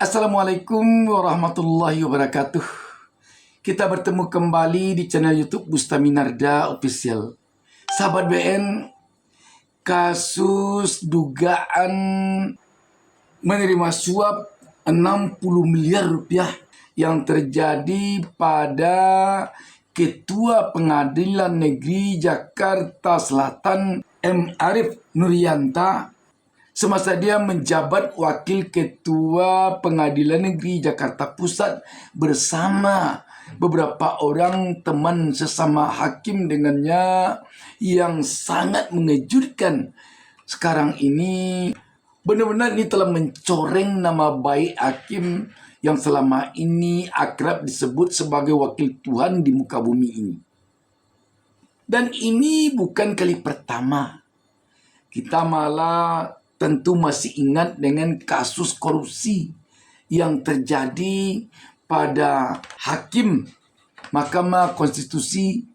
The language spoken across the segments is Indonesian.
Assalamualaikum warahmatullahi wabarakatuh. Kita bertemu kembali di channel YouTube Bustami Narda Official. Sahabat BN, kasus dugaan menerima suap 60 miliar rupiah yang terjadi pada Ketua Pengadilan Negeri Jakarta Selatan M. Arif Nuryanta semasa dia menjabat Wakil Ketua Pengadilan Negeri Jakarta Pusat bersama beberapa orang teman sesama hakim dengannya, yang sangat mengejutkan. Sekarang ini benar-benar ini telah mencoreng nama baik hakim yang selama ini akrab disebut sebagai wakil Tuhan di muka bumi ini. Dan ini bukan kali pertama. Kita malah tentu masih ingat dengan kasus korupsi yang terjadi pada hakim Mahkamah Konstitusi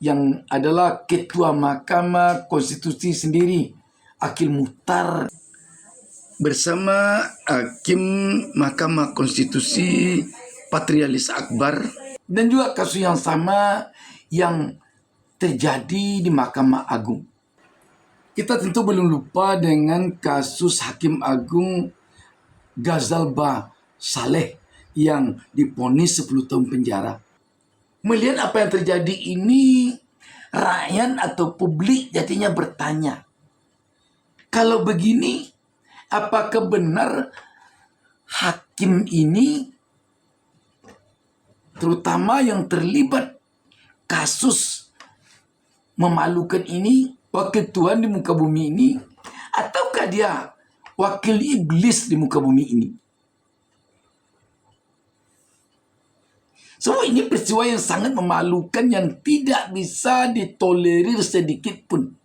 yang adalah Ketua Mahkamah Konstitusi sendiri, Akil Muhtar, bersama Hakim Mahkamah Konstitusi Patrialis Akbar, dan juga kasus yang sama yang terjadi di Mahkamah Agung. Kita tentu belum lupa dengan kasus Hakim Agung Ghazalba Saleh yang divonis 10 tahun penjara. Melihat apa yang terjadi ini, rakyat atau publik jadinya bertanya, kalau begini, apakah benar hakim ini, terutama yang terlibat kasus memalukan ini, wakil Tuhan di muka bumi ini, ataukah dia wakil iblis di muka bumi ini? Semua ini peristiwa yang sangat memalukan yang tidak bisa ditolerir sedikit pun.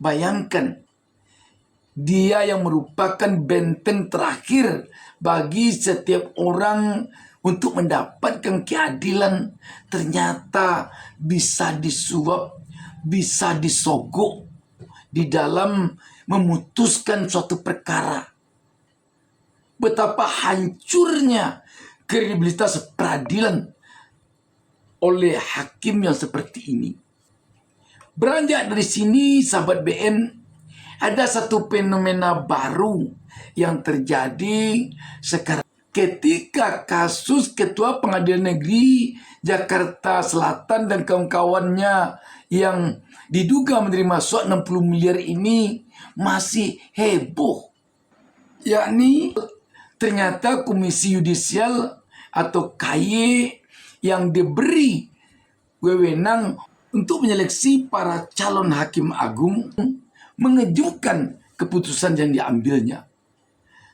Bayangkan, dia yang merupakan benteng terakhir bagi setiap orang untuk mendapatkan keadilan, ternyata bisa disuap, bisa disogok di dalam memutuskan suatu perkara. Betapa hancurnya kredibilitas peradilan oleh hakim yang seperti ini. Beranjak dari sini, sahabat BN, ada satu fenomena baru yang terjadi sekarang. Ketika kasus Ketua Pengadilan Negeri Jakarta Selatan dan kawan-kawannya yang diduga menerima suap 60 miliar ini masih heboh. Yakni ternyata Komisi Yudisial atau KY yang diberi wewenang untuk menyeleksi para calon hakim agung mengejutkan keputusan yang diambilnya.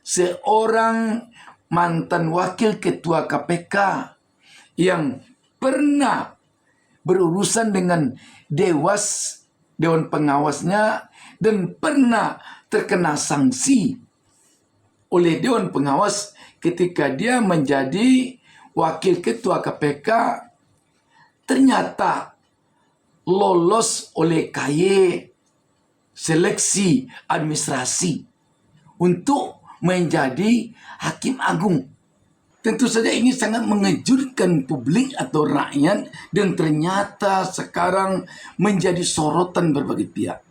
Seorang mantan wakil ketua KPK yang pernah berurusan dengan Dewan Pengawasnya dan pernah terkena sanksi oleh Dewan Pengawas ketika dia menjadi wakil ketua KPK, ternyata lolos oleh KY seleksi administrasi untuk menjadi hakim agung. Tentu saja ini sangat mengejutkan publik atau rakyat, dan ternyata sekarang menjadi sorotan berbagai pihak.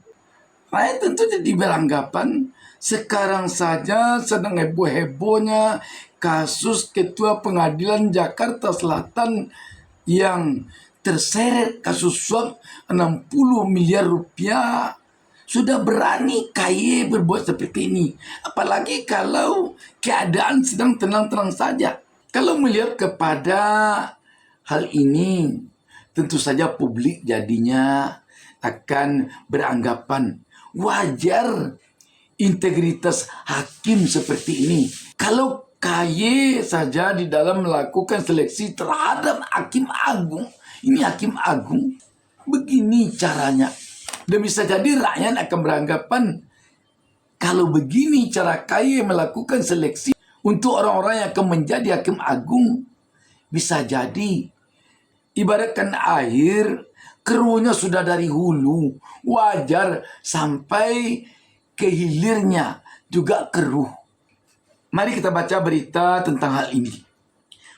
Rakyat tentu jadi beranggapan sekarang saja sedang heboh-hebohnya kasus Ketua Pengadilan Jakarta Selatan yang terseret kasus suap 60 miliar rupiah. Sudah berani KY berbuat seperti ini. Apalagi kalau keadaan sedang tenang-tenang saja. Kalau melihat kepada hal ini, tentu saja publik jadinya akan beranggapan wajar integritas hakim seperti ini. Kalau KY saja di dalam melakukan seleksi terhadap hakim agung, ini hakim agung, begini caranya. Dan bisa jadi rakyat akan beranggapan, kalau begini cara KY melakukan seleksi untuk orang-orang yang akan menjadi hakim agung, bisa jadi ibaratkan air, keruhnya sudah dari hulu, wajar sampai ke hilirnya juga keruh. Mari kita baca berita tentang hal ini.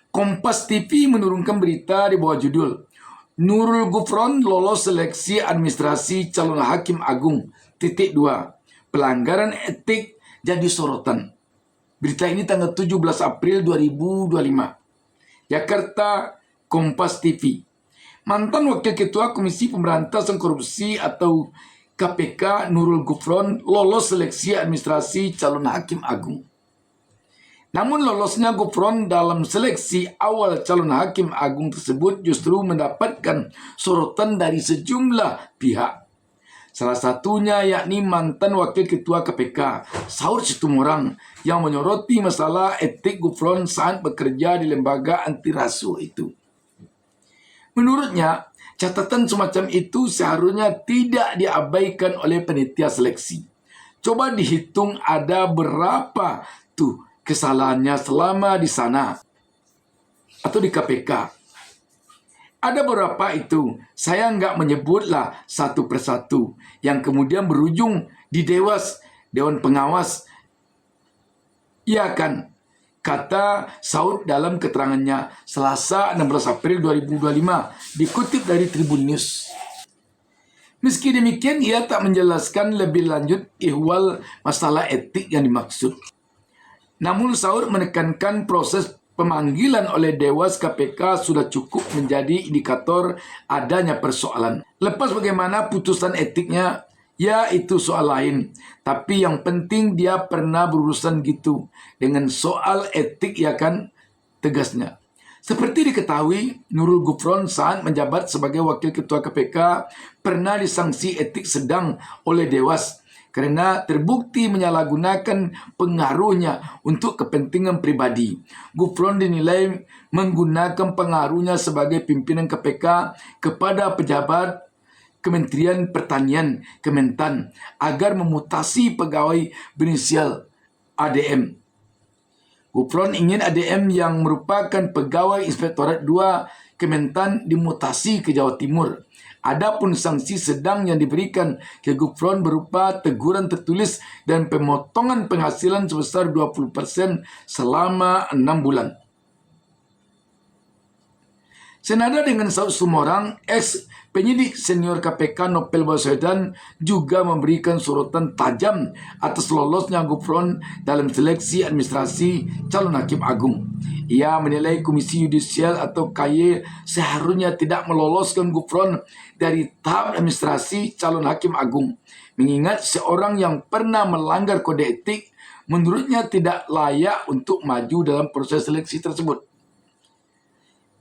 Kompas TV menurunkan berita di bawah judul Nurul Gufron lolos seleksi administrasi calon hakim agung, titik 2. Pelanggaran etik jadi sorotan. Berita ini tanggal 17 April 2025. Jakarta, Kompas TV. Mantan Wakil Ketua Komisi Pemberantasan Korupsi atau KPK Nurul Gufron lolos seleksi administrasi calon hakim agung. Namun lolosnya Gufron dalam seleksi awal calon hakim agung tersebut justru mendapatkan sorotan dari sejumlah pihak. Salah satunya yakni mantan Wakil Ketua KPK, Saud Situmorang, yang menyoroti masalah etik Gufron saat bekerja di lembaga anti rasuah itu. Menurutnya, catatan semacam itu seharusnya tidak diabaikan oleh panitia seleksi. Coba dihitung ada berapa tuh kesalahannya selama di sana atau di KPK. Ada beberapa itu, saya nggak menyebutlah satu persatu, yang kemudian berujung di Dewan Pengawas. Ya kan, kata Saud dalam keterangannya Selasa 16 April 2025, dikutip dari Tribun News. Meski demikian, ia tak menjelaskan lebih lanjut ihwal masalah etik yang dimaksud. Namun Saud menekankan proses pemanggilan oleh Dewas KPK sudah cukup menjadi indikator adanya persoalan. Lepas bagaimana putusan etiknya, ya itu soal lain. Tapi yang penting dia pernah berurusan gitu dengan soal etik, ya kan, tegasnya. Seperti diketahui, Nurul Gufron saat menjabat sebagai Wakil Ketua KPK pernah disanksi etik sedang oleh Dewas karena terbukti menyalahgunakan pengaruhnya untuk kepentingan pribadi. Gufron dinilai menggunakan pengaruhnya sebagai pimpinan KPK kepada pejabat Kementerian Pertanian Kementan agar memutasi pegawai berinisial ADM. Gufron ingin ADM yang merupakan pegawai Inspektorat 2 Kementan dimutasi ke Jawa Timur. Adapun sanksi sedang yang diberikan ke Gufron berupa teguran tertulis dan pemotongan penghasilan sebesar 20% selama 6 bulan. Senada dengan Saud Situmorang, ex penyidik senior KPK Novel Baswedan juga memberikan sorotan tajam atas lolosnya Gufron dalam seleksi administrasi calon hakim agung. Ia menilai Komisi Yudisial atau KY seharusnya tidak meloloskan Gufron dari tahap administrasi calon hakim agung, mengingat seorang yang pernah melanggar kode etik menurutnya tidak layak untuk maju dalam proses seleksi tersebut.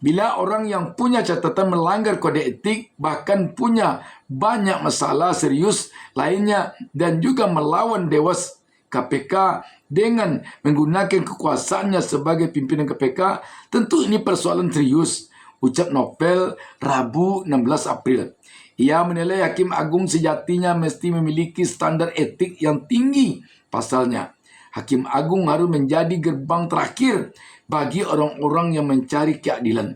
Bila orang yang punya catatan melanggar kode etik, bahkan punya banyak masalah serius lainnya dan juga melawan Dewas KPK dengan menggunakan kekuasaannya sebagai pimpinan KPK, tentu ini persoalan serius, ucap Novel Rabu 16 April. Ia menilai Hakim Agung sejatinya mesti memiliki standar etik yang tinggi. Pasalnya, Hakim Agung harus menjadi gerbang terakhir bagi orang-orang yang mencari keadilan.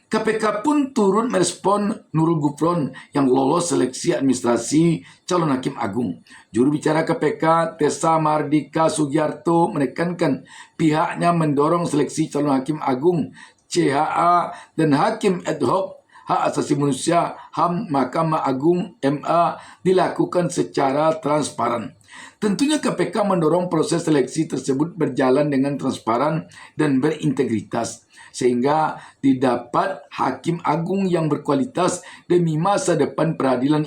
KPK pun turut merespon Nurul Gufron yang lolos seleksi administrasi calon hakim agung. Juru bicara KPK Tessa Mardika Sugiarto menekankan pihaknya mendorong seleksi calon hakim agung, CHA, dan hakim ad hoc hak asasi manusia HAM Mahkamah Agung MA dilakukan secara transparan. Tentunya KPK mendorong proses seleksi tersebut berjalan dengan transparan dan berintegritas, sehingga didapat hakim agung yang berkualitas demi masa depan peradilan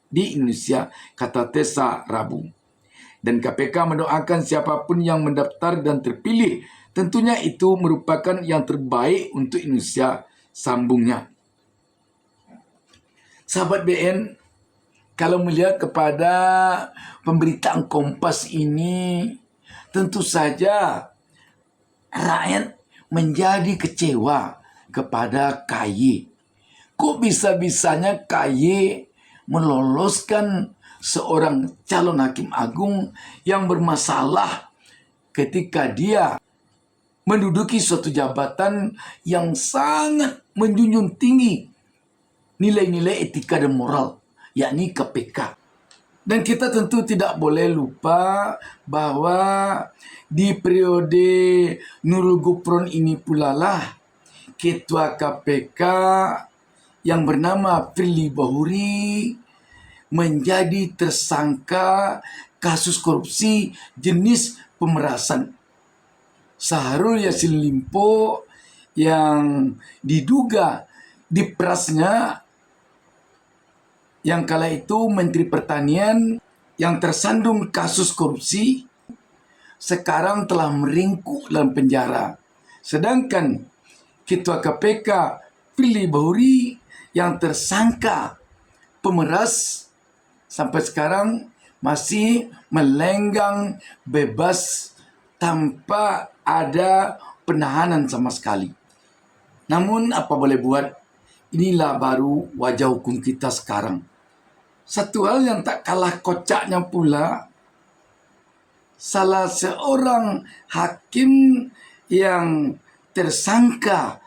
di Indonesia, kata Tessa Rabu. Dan KPK mendoakan siapapun yang mendaftar dan terpilih, tentunya itu merupakan yang terbaik untuk Indonesia, sambungnya. Sahabat BN, kalau melihat kepada pemberitaan Kompas ini, tentu saja rakyat menjadi kecewa kepada KY. Kok bisa-bisanya KY meloloskan seorang calon hakim agung yang bermasalah ketika dia menduduki suatu jabatan yang sangat menjunjung tinggi nilai-nilai etika dan moral, yakni KPK. Dan kita tentu tidak boleh lupa bahwa di periode Nurul Gufron ini pula lah Ketua KPK yang bernama Firly Bahuri menjadi tersangka kasus korupsi jenis pemerasan. Syahrul Yassin Limpo yang diduga diperasnya yang kala itu Menteri Pertanian yang tersandung kasus korupsi sekarang telah meringkuk dalam penjara. Sedangkan Ketua KPK Firly Bahuri yang tersangka pemeras sampai sekarang masih melenggang bebas tanpa ada penahanan sama sekali. Namun apa boleh buat, inilah baru wajah hukum kita sekarang. Satu hal yang tak kalah kocaknya pula, salah seorang hakim yang tersangka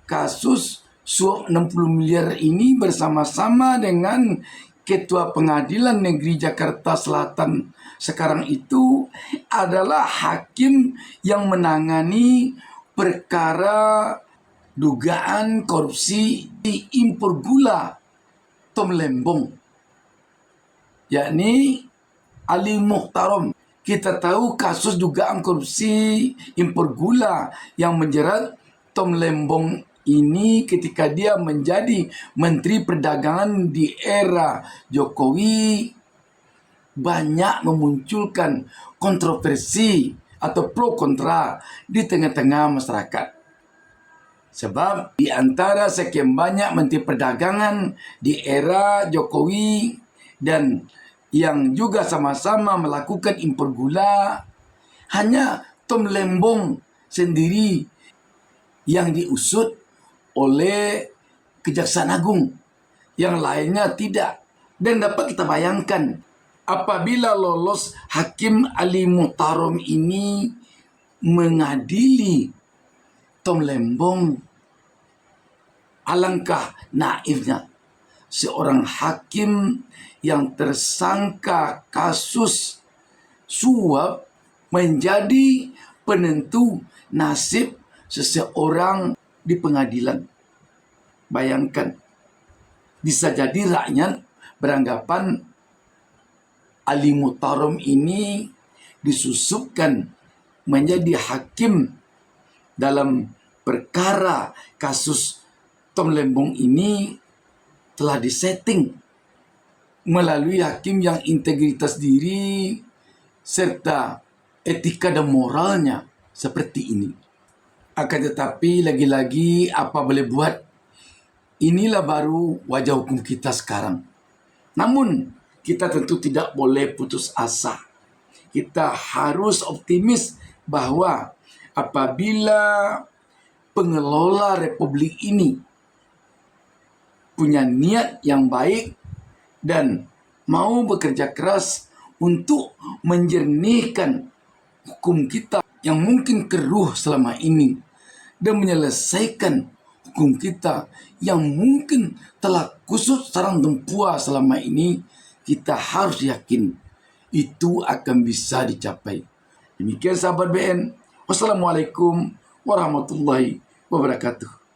kasus suap 60 miliar ini bersama-sama dengan Ketua Pengadilan Negeri Jakarta Selatan sekarang itu adalah hakim yang menangani perkara dugaan korupsi di impor gula Tom Lembong, yakni Ali Muhtarom. Kita tahu kasus dugaan korupsi impor gula yang menjerat Tom Lembong ini ketika dia menjadi Menteri Perdagangan di era Jokowi banyak memunculkan kontroversi atau pro kontra di tengah-tengah masyarakat. Sebab di antara sekian banyak Menteri Perdagangan di era Jokowi dan yang juga sama-sama melakukan impor gula, hanya Tom Lembong sendiri yang diusut oleh Kejaksaan Agung, yang lainnya tidak. Dan dapat kita bayangkan, apabila lolos Hakim Ali Muhtarom ini mengadili Tom Lembong, alangkah naifnya seorang hakim yang tersangka kasus suap menjadi penentu nasib seseorang di pengadilan. Bayangkan, bisa jadi rakyat beranggapan Ali Muhtarom ini disusupkan menjadi hakim dalam perkara kasus Tom Lembong ini telah disetting melalui hakim yang integritas diri serta etika dan moralnya seperti ini. Akan tetapi lagi-lagi apa boleh buat, inilah baru wajah hukum kita sekarang. Namun kita tentu tidak boleh putus asa. Kita harus optimis bahwa apabila pengelola republik ini punya niat yang baik dan mau bekerja keras untuk menjernihkan hukum kita yang mungkin keruh selama ini dan menyelesaikan hukum kita yang mungkin telah kusut sarang tempua selama ini, kita harus yakin itu akan bisa dicapai. Demikian sahabat BN. Wassalamualaikum warahmatullahi wabarakatuh.